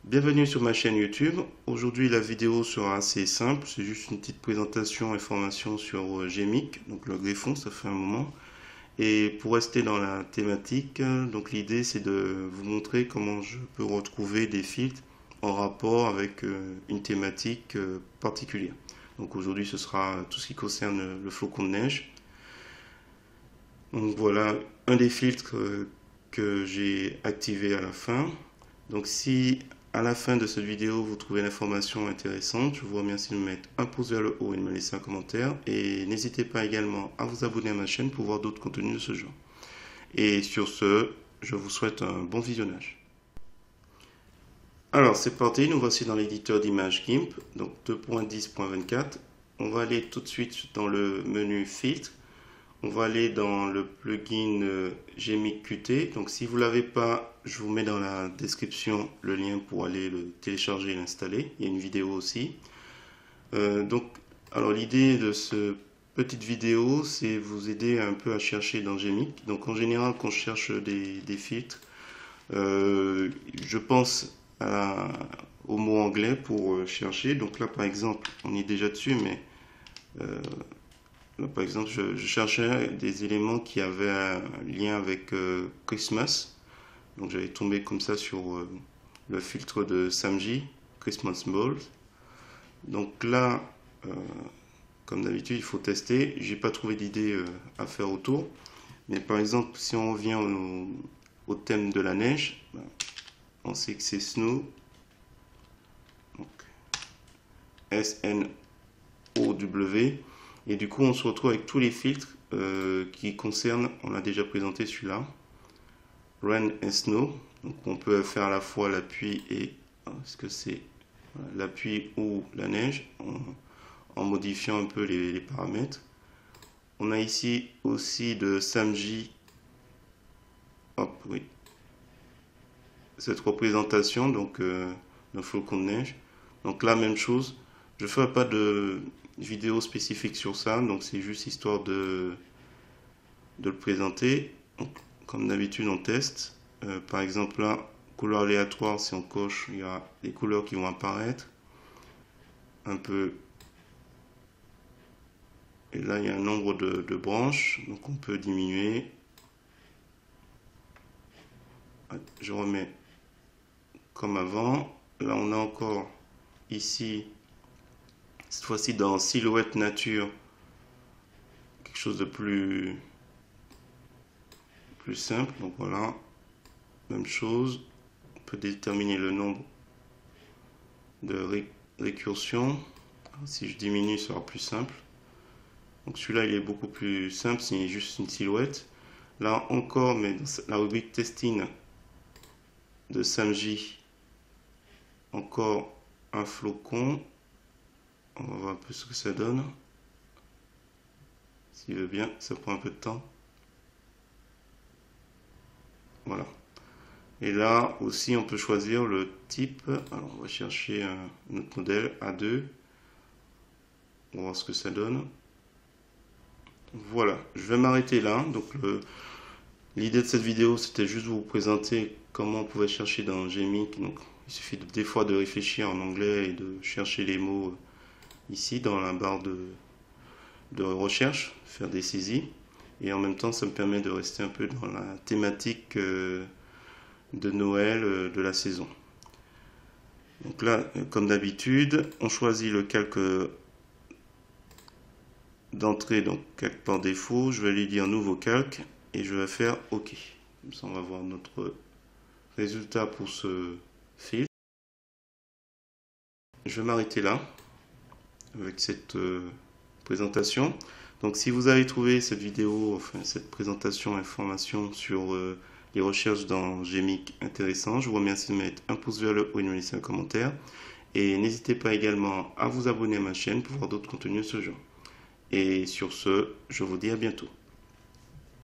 Bienvenue sur ma chaîne YouTube. Aujourd'hui la vidéo sera assez simple, c'est juste une petite présentation et formation sur Gmic, donc le greffon, ça fait un moment. Et pour rester dans la thématique, donc l'idée c'est de vous montrer comment je peux retrouver des filtres en rapport avec une thématique particulière. Donc aujourd'hui ce sera tout ce qui concerne le flocon de neige. Donc voilà un des filtres que j'ai activé à la fin. Donc si à la fin de cette vidéo vous trouvez l'information intéressante, je vous remercie de me mettre un pouce vers le haut et de me laisser un commentaire. Et n'hésitez pas également à vous abonner à ma chaîne pour voir d'autres contenus de ce genre. Et sur ce, je vous souhaite un bon visionnage. Alors c'est parti, nous voici dans l'éditeur d'images GIMP, donc 2.10.24. On va aller tout de suite dans le menu filtre. On va aller dans le plugin Gmic Qt. Donc si vous ne l'avez pas, je vous mets dans la description le lien pour aller le télécharger et l'installer. Il y a une vidéo aussi. Alors l'idée de cette petite vidéo, c'est vous aider un peu à chercher dans Gmic. Donc en général, quand je cherche des filtres, je pense au mot anglais pour chercher. Donc là par exemple, on est déjà dessus, mais là, par exemple, je cherchais des éléments qui avaient un lien avec Christmas. Donc j'avais tombé comme ça sur le filtre de Samji, Christmas Balls. Donc là, comme d'habitude, il faut tester. J'ai pas trouvé d'idée à faire autour. Mais par exemple, si on revient au thème de la neige, on sait que c'est Snow. Donc, S-N-O-W. Et du coup, on se retrouve avec tous les filtres qui concernent, on a déjà présenté celui-là, Rain and Snow. Donc on peut faire à la fois la pluie et, est-ce que c'est la pluie ou la neige, en modifiant un peu les paramètres. On a ici aussi de Samji, hop, oui, cette représentation, donc d'un flocon de neige. Donc là, même chose, je ne ferai pas de vidéo spécifique sur ça, donc c'est juste histoire de le présenter. Donc, comme d'habitude, on teste. Par exemple, là, couleur aléatoire, si on coche, il y a des couleurs qui vont apparaître. Un peu. Et là, il y a un nombre de branches, donc on peut diminuer. Je remets comme avant. Là, on a encore ici, cette fois-ci dans silhouette nature, quelque chose de plus simple. Donc voilà, même chose. On peut déterminer le nombre de récursions. Si je diminue, ça sera plus simple. Donc celui-là, il est beaucoup plus simple, c'est juste une silhouette. Là encore, mais dans la rubrique testing de Samji, encore un flocon. On va voir un peu ce que ça donne. S'il veut bien, ça prend un peu de temps. Voilà. Et là aussi, on peut choisir le type. Alors, on va chercher un autre modèle, A2. On va voir ce que ça donne. Voilà, je vais m'arrêter là. Donc, l'idée de cette vidéo, c'était juste vous présenter comment on pouvait chercher dans Gmic. Donc, il suffit des fois de réfléchir en anglais et de chercher les mots ici dans la barre de recherche, faire des saisies. Et en même temps, ça me permet de rester un peu dans la thématique de Noël de la saison. Donc là, comme d'habitude, on choisit le calque d'entrée, donc calque par défaut. Je vais lui dire nouveau calque et je vais faire OK. Comme ça, on va voir notre résultat pour ce filtre. Je vais m'arrêter là avec cette présentation. Donc si vous avez trouvé cette vidéo, enfin cette présentation, information sur les recherches dans Gmic intéressant, je vous remercie de mettre un pouce vers le haut et de me laisser un commentaire. Et n'hésitez pas également à vous abonner à ma chaîne pour voir d'autres contenus de ce genre. Et sur ce, je vous dis à bientôt.